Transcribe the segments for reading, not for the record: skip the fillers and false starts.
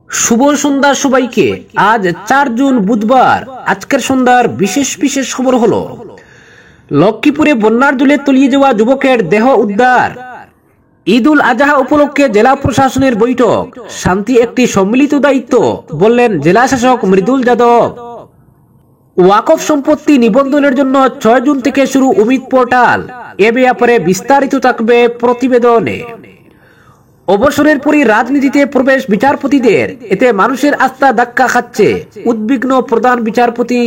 শুভ সন্ধ্যা সবাইকে। আজ 4 জুন বুধবার। আজকের সন্ধ্যার বিশেষ খবর হলো লক্ষ্মীপুরে বন্যার জলে তলিয়ে যাওয়া যুবকের দেহ উদ্ধার। ঈদ উল আজহা উপলক্ষে জেলা প্রশাসনের বৈঠক, শান্তি একটি সম্মিলিত দায়িত্ব বললেন জেলা শাসক মৃদুল যাদব। ওয়াকফ সম্পত্তি নিবন্ধনের জন্য 6 জুন থেকে শুরু উমিদ পোর্টাল, এ ব্যাপারে বিস্তারিত থাকবে প্রতিবেদনে। অবসরের পরই রাজনীতিতে প্রবেশ বিচারপতিদের, এতে মানুষের আস্থা ধাক্কা খাচ্ছে, উদ্বিগ্ন প্রধান বিচারপতি।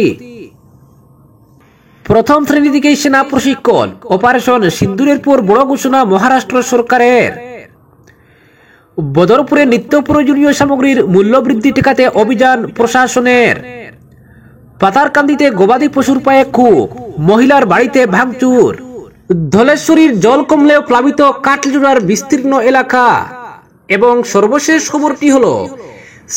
প্রথম শ্রেণী থেকেই সেনা প্রশিক্ষণ, অপারেশন সিন্দুরের পর বড় ঘোষণা মহারাষ্ট্র সরকারের। বদরপুরে নিত্য প্রয়োজনীয় সামগ্রীর মূল্য বৃদ্ধি ঠেকাতে অভিযান প্রশাসনের। পাতারকান্দিতে গবাদি পশুর পায়ে খুব, মহিলার বাড়িতে ভাঙচুর। ধলেশ্বরীর জল কমলেও প্লাবিত কাটলিজোড়ার বিস্তীর্ণ এলাকা। এবং সর্বশেষ খবরটি হলো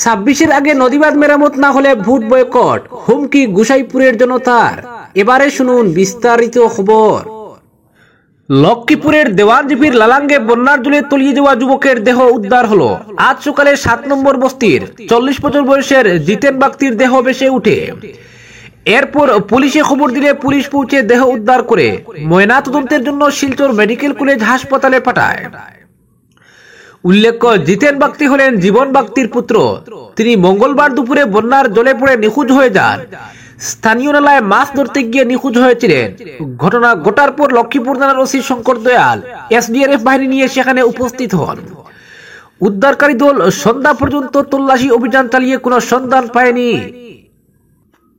26-এর আগে নদীবাঁধ মেরামত না হলে ভোট বয়কট, হুমকি গোসাইপুরের জনতার। এবারে শুনুন বিস্তারিত খবর। লক্ষ্মীপুরের দেওয়ানজিপির লালাঙ্গে বন্যার জলে তলিয়ে যাওয়া যুবকের দেহ উদ্ধার হলো। আজ সকালে 7 নম্বর বস্তির 40 বছর বয়সের জিতেন বাগতির দেহ ভেসে উঠে। এরপর পুলিশে খবর দিলে পুলিশ পৌঁছে দেহ উদ্ধার করে ময়নাতদন্তের জন্য শিলচর মেডিকেল কলেজ হাসপাতালে পাঠায়। উল্লেখ্য, জিতেন বাগতি হলেন জীবন বাগতির পুত্র। তিনি মঙ্গলবার দুপুরে বন্যার জলে পড়ে নিখোঁজ হয়ে যান। স্থানীয় নালায় মাছ ধরতে গিয়ে নিখোঁজ হয়েছিলেন। ঘটনা ঘটার পর লক্ষ্মীপুর থানার ওসি শঙ্কর দয়াল এসডিআরএফ বাহিনী নিয়ে সেখানে উপস্থিত হন। উদ্ধারকারী দল সন্ধ্যা পর্যন্ত তল্লাশি অভিযান চালিয়ে কোনো সন্ধান পায়নি।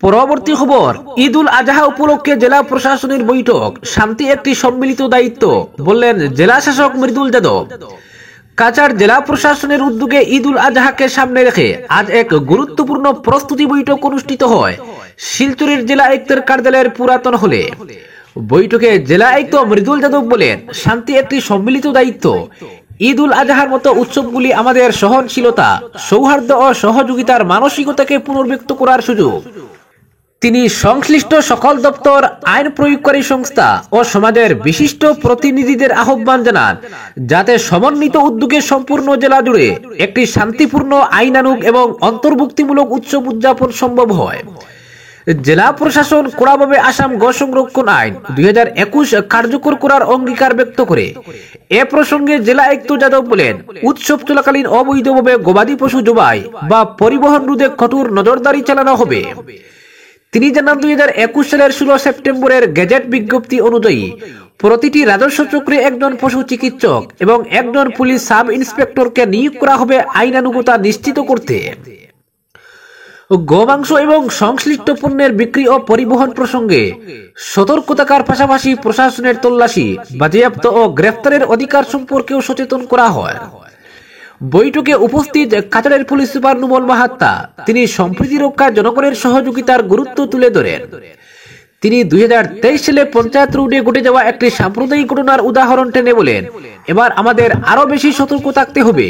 পরবর্তী খবর, ঈদ উল আজহা উপলক্ষে জেলা প্রশাসনের বৈঠক, শান্তি একটি সম্মিলিত দায়িত্ব বললেন জেলা শাসক মৃদুল যাদব। কাছাড় জেলা প্রশাসনের উদ্যোগে ঈদ উল আজহাকে সামনে রেখে আজ এক গুরুত্বপূর্ণ প্রস্তুতি বৈঠক অনুষ্ঠিত হয় শিলচরের জেলা আয়ুক্তের কার্যালয়ের পুরাতন হলে। বৈঠকে জেলা আয়ুক্ত মৃদুল যাদব বলেন, শান্তি একটি সম্মিলিত দায়িত্ব। ঈদ উল আজহার মতো উৎসবগুলি আমাদের সহনশীলতা, সৌহার্দ্য ও সহযোগিতার মানসিকতাকে পুনর্ব্যক্ত করার সুযোগ। তিনি সংশ্লিষ্ট সকল দপ্তর, আইন প্রয়োগকারী সংস্থা ও সমাজের বিশিষ্ট প্রতিনিধিদের আহ্বান জানান যাতে সমন্বিত উদ্যোগে সম্পূর্ণ জেলা জুড়ে একটি শান্তিপূর্ণ, আইনানুগ এবং অন্তর্ভুক্তিমূলক উৎসব উদযাপন সম্ভব হয়। জেলা প্রশাসন কড়াভাবে আসাম গো সংরক্ষণ আইন 2021 কার্যকর করার অঙ্গীকার ব্যক্ত করে এ প্রসঙ্গে জেলা আয়ুক্ত যাদব বলেন, উৎসব চলাকালীন অবৈধভাবে গবাদি পশু জবাই বা পরিবহন রোধে কঠোর নজরদারি চালানো হবে। তিনি জানান, 2021 সালের 16 সেপ্টেম্বরের গেজেট বিজ্ঞপ্তি অনুযায়ী প্রতিটি রাজস্ব চক্রে একজন পশু চিকিৎসক এবং একজন পুলিশ সাব ইন্সপেক্টরকে নিয়োগ করা হবে আইনানুগতা নিশ্চিত করতে। গোমাংস এবং সংশ্লিষ্ট পণ্যের বিক্রি ও পরিবহন প্রসঙ্গে সতর্ক থাকার পাশাপাশি প্রশাসনের তল্লাশি, বাজেয়াপ্ত ও গ্রেফতারের অধিকার সম্পর্কেও সচেতন করা হয়। বৈঠকে উপস্থিত কাছাড়ের পুলিশ সুপার নুমল মাহাত্তা তিনি সম্প্রীতি রক্ষায় জনগণের সহযোগিতার গুরুত্ব তুলে ধরেন। তিনি 2023 সালে পঞ্চায়েত রোডে ঘটে যাওয়া একটি সাম্প্রদায়িক ঘটনার উদাহরণ টেনে বলেন, এবার আমাদের আরো বেশি সতর্ক থাকতে হবে।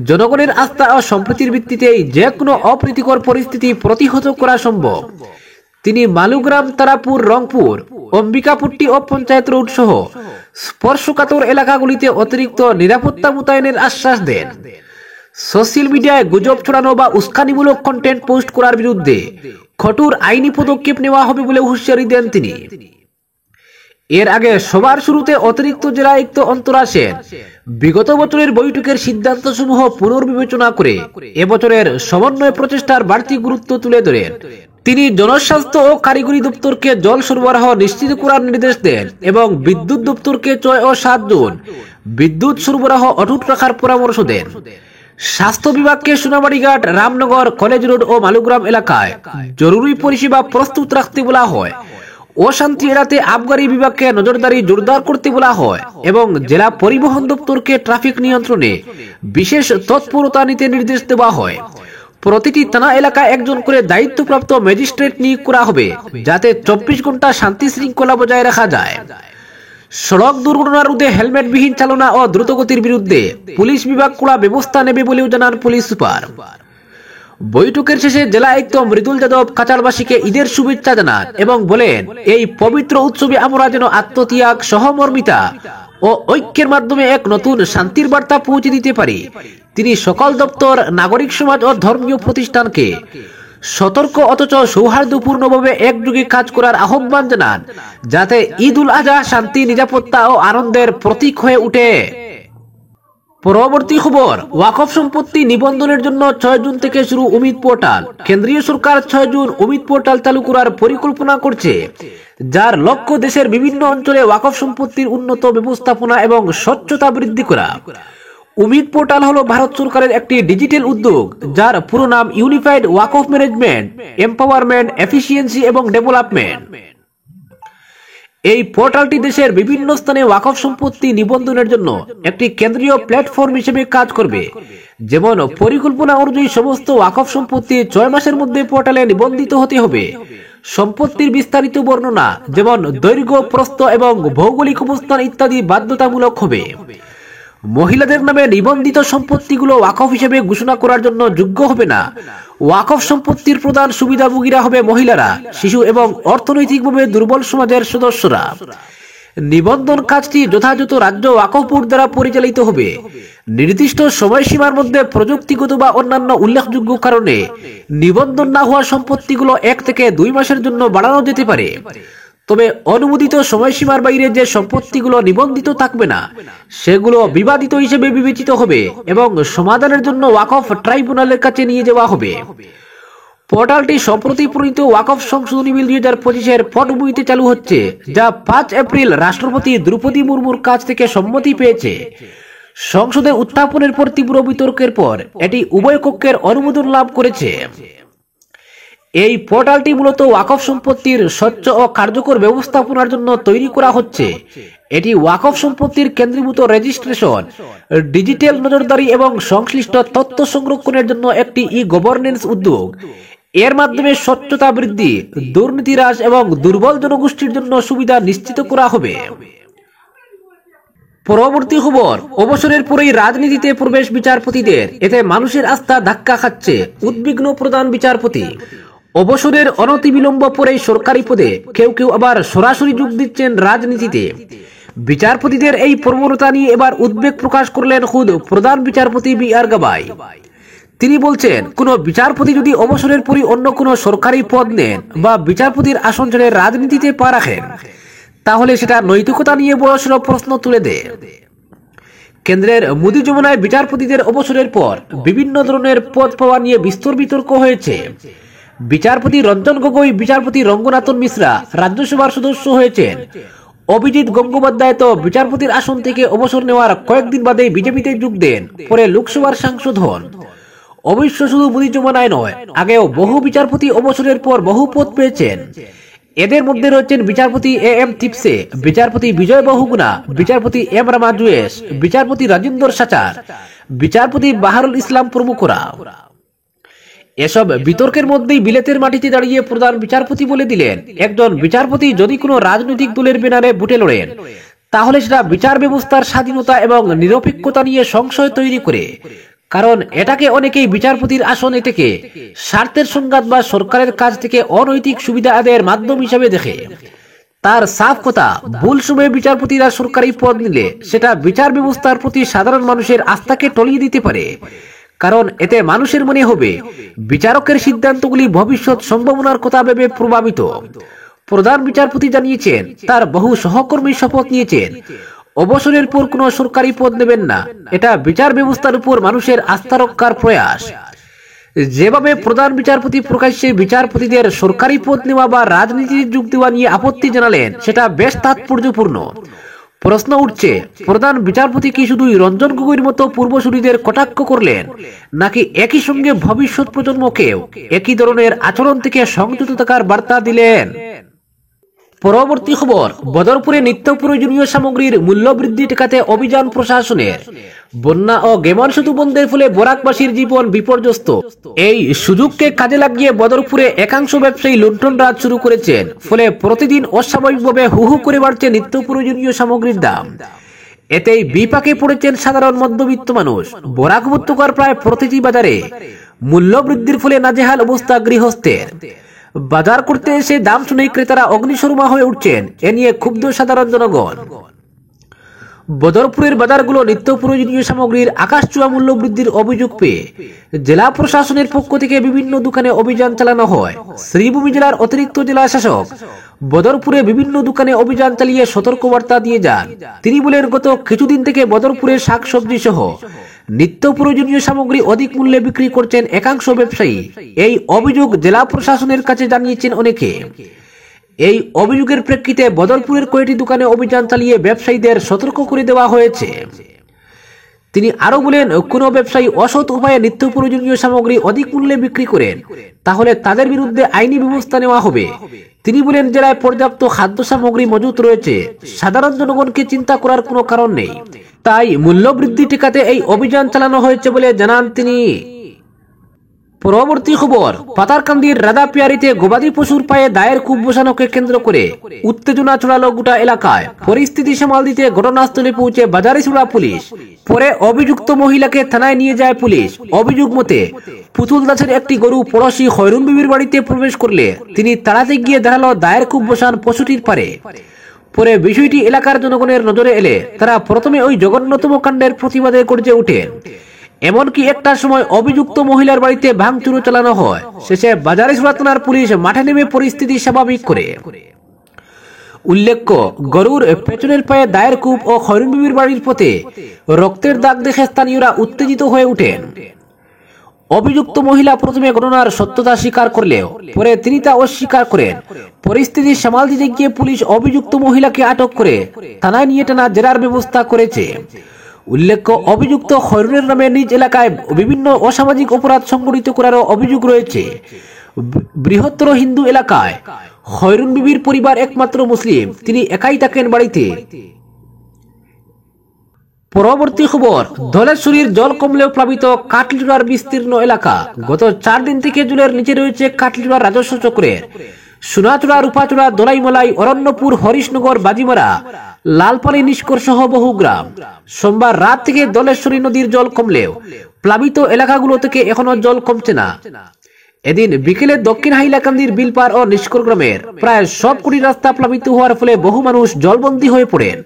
জনগণের আস্থা ও সম্প্রীতির ভিত্তিতেই যে কোনো অপ্রীতিকর পরিস্থিতি প্রতিহত করা সম্ভব। তিনি মালুগ্রাম, তারাপুর, রংপুর, অম্বিকাপুট্টি ও পঞ্চায়েত রোড সহ স্পর্শকাতর এলাকাগুলিতে অতিরিক্ত নিরাপত্তা মোতায়েনের আশ্বাস দেন। সোশ্যাল মিডিয়ায় গুজব ছড়ানো বা উস্কানিমূলক কন্টেন্ট পোস্ট করার বিরুদ্ধে কঠোর আইনি পদক্ষেপ নেওয়া হবে বলে হুঁশিয়ারি দেন তিনি। এর আগে সবার শুরুতে অতিরিক্ত জেলা আয়ুক্ত অন্তরা সেন বিগত বছরের বৈঠকের সিদ্ধান্তসমূহ পুনর্বিবেচনা করে এবছরের সমন্বয় প্রচেষ্টার বাড়তি গুরুত্ব তুলে ধরেন। তিনি জনস্বাস্থ্য ও কারিগরি দপ্তরকে জল সরবরাহ নিশ্চিত করার নির্দেশ দেন এবং বিদ্যুৎ দপ্তরকে 6 ও 7 জুন বিদ্যুৎ সরবরাহ অটুট রাখার পরামর্শ দেন। স্বাস্থ্য বিভাগকে সোনাবাড়িঘাট, রামনগর, কলেজ রোড ও মালুগ্রাম এলাকায় জরুরি পরিষেবা প্রস্তুত রাখতে বলা হয়। অশান্তি এড়াতে আবগারি বিভাগকে নজরদারি জোরদার করতে বলা হয় এবং জেলা পরিবহন দপ্তরকে ট্রাফিক নিয়ন্ত্রণে বিশেষ তৎপরতা নিতে নির্দেশ দেওয়া হয়। প্রতিটি থানা এলাকায় একজন করে দায়িত্বপ্রাপ্ত ম্যাজিস্ট্রেট নিয়োগ করা হবে যাতে 24 ঘন্টা শান্তি শৃঙ্খলা বজায় রাখা যায়। সড়ক দুর্ঘটনা রোধে হেলমেটবিহীন চালনা ও দ্রুতগতির বিরুদ্ধে পুলিশ বিভাগ কড়া ব্যবস্থা নেবে বলেও জানান পুলিশ সুপার। বৈঠকের শেষে জেলা আয়ুক্ত মৃদুল যাদব কাচারবাসীকে ঈদের শুভেচ্ছা জানান এবং বলেন, এই পবিত্র উৎসবে আমরা যেন আত্মত্যাগ, সহমর্মিতা ও ঐক্যের মাধ্যমে এক নতুন শান্তির বার্তা পৌঁছে দিতে পারি। তিনি সকল দপ্তর, নাগরিক সমাজ ও ধর্মীয় প্রতিষ্ঠানকে সতর্ক অথচ সৌহার্দ্যপূর্ণভাবে একযোগে কাজ করার আহ্বান জানান, যাতে ঈদ উল আজহা শান্তি, নিরাপত্তা ও আনন্দের প্রতীক হয়ে ওঠে। পরবর্তী খবর, ওয়াকফ সম্পত্তি নিবন্ধনের জন্য 6 জুন থেকে শুরু উমিদ পোর্টাল। কেন্দ্রীয় সরকার 6 জুন উমিদ পোর্টাল চালু করার পরিকল্পনা করছে, যার লক্ষ্য দেশের বিভিন্ন অঞ্চলে ওয়াকফ সম্পত্তির উন্নত ব্যবস্থাপনা এবং স্বচ্ছতা বৃদ্ধি করা। উমিদ পোর্টাল হলো ভারত সরকারের একটি ডিজিটাল উদ্যোগ, যার পুরো নাম ইউনিফাইড ওয়াকফ ম্যানেজমেন্ট, এম্পাওয়ারমেন্ট, এফিসিয়েন্সি এবং ডেভেলপমেন্ট। এই পোর্টালটি দেশের বিভিন্ন স্থানে ওয়াকফ সম্পত্তি নিবন্ধনের জন্য একটি কেন্দ্রীয় প্ল্যাটফর্ম হিসেবে কাজ করবে। যেমন পরিকল্পনা অনুযায়ী সমস্ত ওয়াকফ সম্পত্তি 6 মাসের মধ্যে পোর্টালে নিবন্ধিত হতে হবে। সম্পত্তির বিস্তারিত বর্ণনা, যেমন দৈর্ঘ্য, প্রস্থ এবং ভৌগোলিক অবস্থান ইত্যাদি বাধ্যতামূলক হবে। মহিলাদের নামে নিবন্ধিত সম্পত্তিগুলো ওয়াকফ হিসেবে ঘোষণা করার জন্য যোগ্য হবে না। ওয়াকফ সম্পত্তির প্রধান সুবিধাভোগীরা হবে মহিলারা, শিশু এবং অর্থনৈতিকভাবে দুর্বল সমাজের সদস্যরা। নিবন্ধন কাজটি যথাযথ রাজ্য ওয়াকফ বোর্ড দ্বারা পরিচালিত হবে। নির্দিষ্ট সময়সীমার মধ্যে প্রযুক্তিগত বা অন্যান্য উল্লেখযোগ্য কারণে নিবন্ধন না হওয়া সম্পত্তিগুলো 1 থেকে 2 মাসের জন্য বাড়ানো যেতে পারে। তবে অনুমোদিত সময়সীমার বাইরে যে সম্পত্তিগুলো নিবন্ধিত থাকবে না, সেগুলো বিবাদিত হিসেবে বিবেচিত হবে এবং সমাধানের জন্য ওয়াকফ ট্রাইব্যুনালের কাছে নিয়ে যাওয়া হবে। পোর্টালটি সম্প্রতি প্রণীত ওয়াকফ সংশোধনী বিল 2025-এর পটভূমিতে চালু হচ্ছে, যা 5 এপ্রিল রাষ্ট্রপতি দ্রৌপদী মুর্মুর কাছ থেকে সম্মতি পেয়েছে। সংসদে উত্থাপনের পর তীব্র বিতর্কের পর এটি উভয় কক্ষের অনুমোদন লাভ করেছে। এই পোর্টালটি মূলত ওয়াকফ সম্পত্তির স্বচ্ছ ও কার্যকর ব্যবস্থাপনার জন্য তৈরি করা হচ্ছে। এটি ওয়াকফ সম্পত্তির কেন্দ্রীভূত রেজিস্ট্রেশন, ডিজিটাল নজরদারি এবং সংশ্লিষ্ট তথ্য সংরক্ষণের জন্য একটি ই-গভর্নেন্স উদ্যোগ। এর মাধ্যমে স্বচ্ছতা বৃদ্ধি, দুর্নীতি হ্রাস এবং দুর্বল জনগোষ্ঠীর জন্য সুবিধা নিশ্চিত করা হবে। পরবর্তী খবর, অবসরের পরেই রাজনীতিতে প্রবেশ বিচারপতিদের, এতে মানুষের আস্থা ধাক্কা খাচ্ছে, উদ্বিগ্ন প্রধান বিচারপতি। অবসরের অনতিবিলম্ব পরেই সরকারি পদে, কেউ কেউ আবার সরাসরি যোগ দিচ্ছেন রাজনীতিতে। বিচারপতিদের এই প্রবণতা নিয়ে এবার উদ্বেগ প্রকাশ করলেন খুদ প্রধান বিচারপতি বি.আর. গাভাই। তিনি বলছেন, কোন বিচারপতি যদি অবসরের পরই অন্য কোনো সরকারি পদ নেন বা বিচারপতির আসন ছেড়ে রাজনীতিতে পা রাখেন, তাহলে সেটা নৈতিকতা নিয়ে বড়সড় প্রশ্ন তুলে দেয়। কেন্দ্রের মোদী যমুনায় বিচারপতিদের অবসরের পর বিভিন্ন ধরনের পদ পাওয়া নিয়ে বিস্তর বিতর্ক হয়েছে। বিচারপতি রঞ্জন গগৈ, বিচারপতি রঙ্গনাথন মিশ্রা রাজ্যসভার সদস্য হয়েছেন। অভিজিৎ গঙ্গোপাধ্যায় তো বিচারপতির আসন থেকে অবসর নেওয়ার কয়েকদিন বাদে বিজেপিতে যোগ দেন, পরে লোকসভার সাংসদ হন। অবশ্য শুধু মোদী যমুনায় নয়, আগেও বহু বিচারপতি অবসরের পর বহু পদ পেয়েছেন। এদের মধ্যে রয়েছেন বিচারপতি এ.এম. থিপসে, বিচারপতি বিজয় বহুগুণা, বিচারপতি এম রামা জুয়েশ, বিচারপতি রাজেন্দর সাচার, বিচারপতি বাহারুল ইসলাম প্রমুখরা। এসব বিতর্কের মধ্যেই বিলেতের মাটিতে দাঁড়িয়ে প্রধান বিচারপতি বলে দিলেন, একজন বিচারপতি যদি কোনো রাজনৈতিক দলের ব্যানারে ভোটে লড়েন, তাহলে সেটা বিচার ব্যবস্থার স্বাধীনতা এবং নিরপেক্ষতা নিয়ে সংশয় তৈরি করে। কারণ এটাকে অনেকেই বিচারপতির আসনে থেকে স্বার্থের সংঘাত বা সরকারের কাছ থেকে অনৈতিক সুবিধা আদায়ের মাধ্যম হিসেবে দেখে। তার সাফ কথা, ভুল সময়ে বিচারপতিরা সরকারি পদ নিলে সেটা বিচার ব্যবস্থার প্রতি সাধারণ মানুষের আস্থাকে টলিয়ে দিতে পারে। কারণ এতে মানুষের মনে হবে বিচারকের সিদ্ধান্তগুলি ভবিষ্যৎ সম্ভাবনার কথা ভেবে প্রভাবিত। প্রধান বিচারপতি জানিয়েছেন, তার বহু সহকর্মী শপথ নিয়েছেন অবসরের পর কোনো সরকারি পদ নেবেন না। এটা বিচার ব্যবস্থার উপর মানুষের আস্থা রক্ষার প্রয়াস। যেভাবে প্রধান বিচারপতি প্রকাশ্যে বিচারপতিদের সরকারি পদ নেওয়া বা রাজনীতিতে যোগ দেওয়া নিয়ে আপত্তি জানালেন, সেটা বেশ তাৎপর্যপূর্ণ। প্রশ্ন উঠছে, প্রধান বিচারপতি কি শুধুই রঞ্জন গগৈর মতো পূর্বসূরীদের কটাক্ষ করলেন, নাকি একই সঙ্গে ভবিষ্যৎ প্রজন্মকেও একই ধরনের আচরণ থেকে সংযত থাকার বার্তা দিলেন? পরবর্তী খবর, বদরপুরে নিত্য প্রয়োজনীয় সামগ্রীর মূল্য বৃদ্ধি ঠেকাতে অভিযান প্রশাসনের। বন্যা ও গেমন সেতু বন্ধের ফলে বরাকবাসীর জীবন বিপর্যস্ত। এই সুযোগকে কাজে লাগিয়ে বদরপুরে একাংশ ব্যবসায়ী লুণ্ঠন রাজ শুরু করেছেন। ফলে প্রতিদিন অস্বাভাবিকভাবে হু হু করে বাড়ছে নিত্য প্রয়োজনীয় সামগ্রীর দাম। এতেই বিপাকে পড়েছেন সাধারণ মধ্যবিত্ত মানুষ। বরাক উপত্যকার প্রায় প্রতিটি বাজারে মূল্য বৃদ্ধির ফলে নাজেহাল অবস্থা গৃহস্থের। বাজার করতে এসে দাম শুনেই ক্রেতারা অগ্নিশর্মা হয়ে উঠছেন, এ নিয়ে ক্ষুব্ধ সাধারণ জনগণ। বদরপুরের বাজারগুলো নিত্য প্রয়োজনীয় সামগ্রীর আকাশছোঁয়া মূল্য বৃদ্ধির অভিযোগ পেয়ে জেলা প্রশাসনের পক্ষ থেকে বিভিন্ন দোকানে অভিযান চালানো হয়। শ্রীভূমি জেলার অতিরিক্ত জেলা শাসক বদরপুরে বিভিন্ন দোকানে অভিযান চালিয়ে সতর্কবার্তা দিয়ে যান। তিনি বলেন, গত কিছুদিন থেকে বদরপুরে শাকসবজি সহ নিত্য প্রয়োজনীয় সামগ্রী অধিক মূল্যে বিক্রি করছেন একাংশ ব্যবসায়ী। এই অভিযোগ জেলা প্রশাসনের কাছে জানিয়েছেন অনেকে। এই অভিযোগের প্রেক্ষিতে বদরপুরের কয়েকটি দোকানে অভিযান চালিয়ে ব্যবসায়ীদের সতর্ক করে দেওয়া হয়েছে। তিনি আরো বলেন, কোনো ব্যবসায়ী অসৎ উপায়ে নিত্য প্রয়োজনীয় সামগ্রী অধিক মূল্যে বিক্রি করেন তাহলে তাদের বিরুদ্ধে আইনি ব্যবস্থা নেওয়া হবে। তিনি বলেন, জেলায় পর্যাপ্ত খাদ্য সামগ্রী মজুত রয়েছে, সাধারণ জনগণকে চিন্তা করার কোনো কারণ নেই। তাই মূল্য বৃদ্ধি ঠেকাতে এই অভিযান চালানো হয়েছে বলে জানান তিনি। পরবর্তী খবর, পাতারকান্দির রাধাপিয়ারিতে গবাদি পশুর পায়ে দায়ের কূপ বসানোকে কেন্দ্র করে উত্তেজনা ছড়ালো গোটা এলাকায়। পরিস্থিতি সামাল দিতে ঘটনাস্থলে পৌঁছে বাজারিছড়া পুলিশ। পরে অভিযুক্ত মহিলাকে থানায় নিয়ে যায় পুলিশ। অভিযোগ মতে পুতুল দাসের একটি গরু পড়শি খয়রুন বিবির বাড়িতে প্রবেশ করলে তিনি তাড়াতে গিয়ে দাঁড়ালো দায়ের কূপ বসান পশুটির পারে। পরে বিষয়টি এলাকার জনগণের নজরে এলে তারা প্রথমে ওই জঘন্যতম কাণ্ডের প্রতিবাদে গর্জে ওঠেন। এমনকি একটা সময় অভিযুক্ত মহিলার বাড়িতে ভাঙচুরও চালানো হয়। শেষে বাজারিছড়া থানার পুলিশ মাঠে নেমে পরিস্থিতি স্বাভাবিক করে। উল্লেখ্য, গরুর পেছনের পায়ে দায়ের কূপ ও খয়রুন বিবির বাড়ির পথে রক্তের দাগ দেখে স্থানীয়রা উত্তেজিত হয়ে ওঠেন। অভিযুক্ত মহিলা প্রথমে ঘটনার সত্যতা স্বীকার করলেও পরে তিনি তা অস্বীকার করেন। পরিস্থিতি সামাল দিতে গিয়ে পুলিশ অভিযুক্ত মহিলাকে আটক করে থানায় নিয়ে টানা জেরার ব্যবস্থা করেছে। উল্লেখ্য, অভিযুক্ত খয়রুনের নামে নিজ এলাকায় বিভিন্ন অসামাজিক অপরাধ সংঘটিত করারও অভিযোগ রয়েছে। বৃহত্তর হিন্দু এলাকায় খয়রুন বিবির পরিবার একমাত্র মুসলিম, তিনি একাই থাকেন বাড়িতে। পরবর্তী খবর, ধলেশ্বরীর জল কমলেও প্লাবিত কাটলিচুড়ার বিস্তীর্ণ এলাকা। গত 4 দিন থেকে জলের নিচে রয়েছে কাটলিচুড়ার রাজস্ব চক্রের সোনাচূড়া, রূপাচূড়া, দলাইমলাই, অরণ্যপুর, হরিশনগর, বাজিমারা, লালপানি, নিষ্কর সহ বহু গ্রাম। সোমবার রাত থেকে ধলেশ্বরী নদীর জল কমলেও প্লাবিত এলাকাগুলো থেকে এখনো জল কমছে না। এদিন বিকেলে দক্ষিণ হাইলাকান্দির বিলপার ও নিষ্কর গ্রামের প্রায় সবকটি রাস্তা প্লাবিত হওয়ার ফলে বহু মানুষ জলবন্দী হয়ে পড়েন।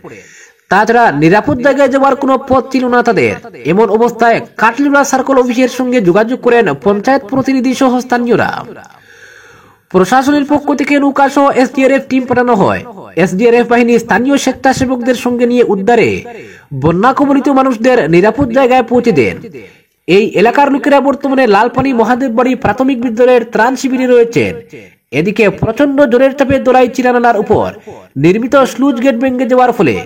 তাছাড়া নিরাপদ জায়গায় যাওয়ার কোনো পথ ছিল না তাদের। এমন অবস্থায় কাটলিচুড়া সার্কেল অফিসের সঙ্গে যোগাযোগ করেন পঞ্চায়েত প্রতিনিধি সহ স্থানীয়রা। প্রশাসনের পক্ষ থেকে নৌকা সহ এসডিআরএফ টিম পাঠানো হয়। এসডিআরএফ বাহিনী স্থানীয় স্বেচ্ছাসেবকদের সঙ্গে নিয়ে উদ্ধারে বন্যা কবলিত মানুষদের নিরাপদ জায়গায় পৌঁছে দেন। এই এলাকার লোকেরা বর্তমানে লালপানি মহাদেব বাড়ি প্রাথমিক বিদ্যালয়ের ত্রাণ শিবিরে রয়েছেন। এদিকে প্রচন্ড জোরের চাপে দোলাই চিরানালার উপর নির্মিত স্লুজ গেট ভেঙে যাওয়ার ফলে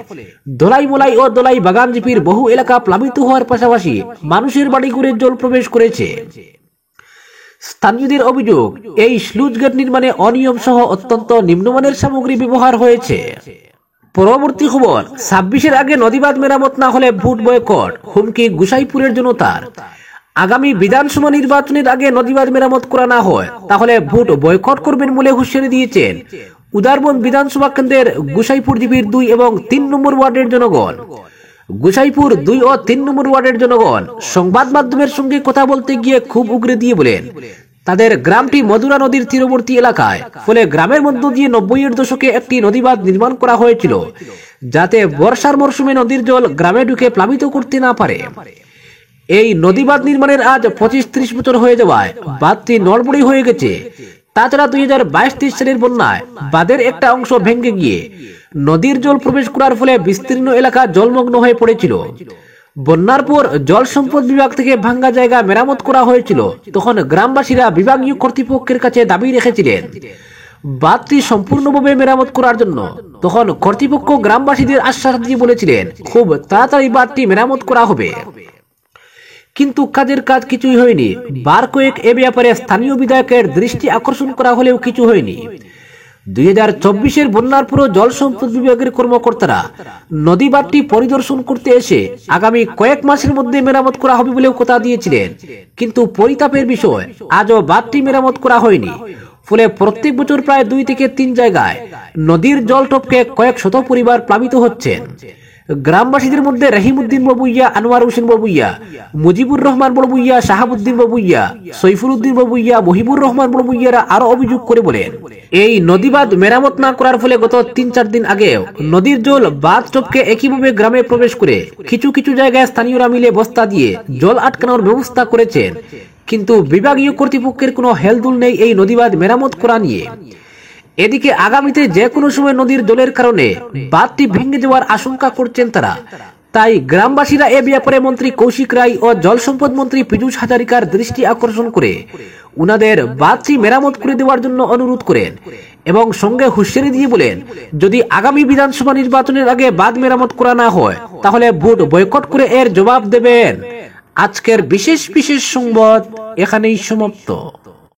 দোলাই মোলাই ও দোলাই বাগান জিপির বহু এলাকা প্লাবিত হওয়ার পাশাপাশি মানুষের বাড়িঘরে জল প্রবেশ করেছে। স্থানীয়দের অভিযোগ, এই স্লুজ গেট নির্মাণে অনিয়ম সহ অত্যন্ত নিম্নমানের সামগ্রী ব্যবহার হয়েছে। পরবর্তী খবর, 26-এর আগে নদীবাঁধ মেরামত না হলে ভোট বয়কট, হুমকি গোসাইপুরের জনতার। আগামী বিধানসভা নির্বাচনের আগে নদীবাঁধ মেরামত করা না হয় তাহলে ভোট বয়কট করবেন বলে হুঁশিয়ারি দিয়েছেন উদারবন বিধানসভা কেন্দ্রের গোসাইপুর জিপির 2 এবং 3 নম্বর ওয়ার্ডের জনগণ। গোসাইপুর 2 ও 3 নম্বর ওয়ার্ডের জনগণ সংবাদ মাধ্যমের সঙ্গে কথা বলতে গিয়ে খুব উগরে দিয়ে বলেন, তাদের গ্রামটি মধুরা নদীর তীরবর্তী এলাকায়, ফলে গ্রামের মধ্য দিয়ে 90-এর দশকে একটি নদীবাঁধ নির্মাণ করা হয়েছিল যাতে বর্ষার মরশুমে নদীর জল গ্রামে ঢুকে প্লাবিত করতে না পারে। এই নদীবাঁধ নির্মাণের আজ 25-30 বছর হয়ে যাওয়ায় বাঁধটি নড়বড়ি হয়ে গেছে। তাছাড়া 2022-23 সালের বন্যায় বাঁধের একটা অংশ ভেঙে গিয়ে নদীর জল প্রবেশ করার ফলে বিস্তীর্ণ এলাকা জলমগ্ন হয়ে পড়েছিল। বন্যার পর জল সম্পদ বিভাগ থেকে ভাঙ্গা জায়গা মেরামত করা হয়েছিল। তখন গ্রামবাসীরা বিভাগীয় কর্তৃপক্ষের কাছে দাবি রেখেছিলেন বাঁধটি সম্পূর্ণভাবে মেরামত করার জন্য। তখন কর্তৃপক্ষ গ্রামবাসীদের আশ্বাস দিয়ে বলেছিলেন খুব তাড়াতাড়ি বাঁধটি মেরামত করা হবে, কিন্তু কাজের কাজ কিছুই হয়নি। বার কয়েক এ ব্যাপারে স্থানীয় বিধায়কের দৃষ্টি আকর্ষণ করা হলেও কিছু হয়নি। 2024-এর বন্যার পর জল সম্পদ বিভাগের কর্মকর্তারা নদী বাঁধটি পরিদর্শন করতে এসে আগামী কয়েক মাসের মধ্যে মেরামত করা হবে বলেও কথা দিয়েছিলেন, কিন্তু পরিতাপের বিষয় আজও বাঁধটি মেরামত করা হয়নি। ফলে প্রত্যেক বছর প্রায় 2 থেকে 3 জায়গায় নদীর জল টপকে কয়েক শত পরিবার প্লাবিত হচ্ছেন। গ্রামবাসীদের মধ্যে রহিমউদ্দিন বাবুইয়া, আনোয়ার হোসেন বাবুইয়া, মুজিবুর রহমান বাবুইয়া, শাহাবুদ্দিন বাবুইয়া, সৈফুল উদ্দিন বাবুইয়া, মহিবুর রহমান বাবুইয়ারা আরো অভিযোগ করে বলেন, এই নদীবাঁধ মেরামত না করার ফলে গত ৩-৪ দিন আগে নদীর জল বাঁধ টপকে একইভাবে গ্রামে প্রবেশ করে কিছু কিছু জায়গায় স্থানীয়রা মিলে বস্তা দিয়ে জল আটকানোর ব্যবস্থা করেছেন, কিন্তু বিভাগীয় কর্তৃপক্ষের কোনো হেলদোল নেই এই নদীবাঁধ মেরামত করা নিয়ে। এদিকে আগামীতে যে কোনো সময় নদীর জলের কারণে বাঁধটি ভেঙে যাওয়ার আশঙ্কা করছেন তারা। তাই গ্রামবাসীরা এ ব্যাপারে মন্ত্রী কৌশিক রায় ও জল সম্পদ মন্ত্রী পীযূষ হাজারিকার দৃষ্টি আকর্ষণ করে উনাদের বাঁধটি মেরামত করে দেওয়ার জন্য অনুরোধ করেন এবং সঙ্গে হুঁশিয়ারি দিয়ে বলেন, যদি আগামী বিধানসভা নির্বাচনের আগে বাঁধ মেরামত করা না হয় তাহলে ভোট বয়কট করে এর জবাব দেবেন। আজকের বিশেষ সংবাদ এখানেই সমাপ্ত।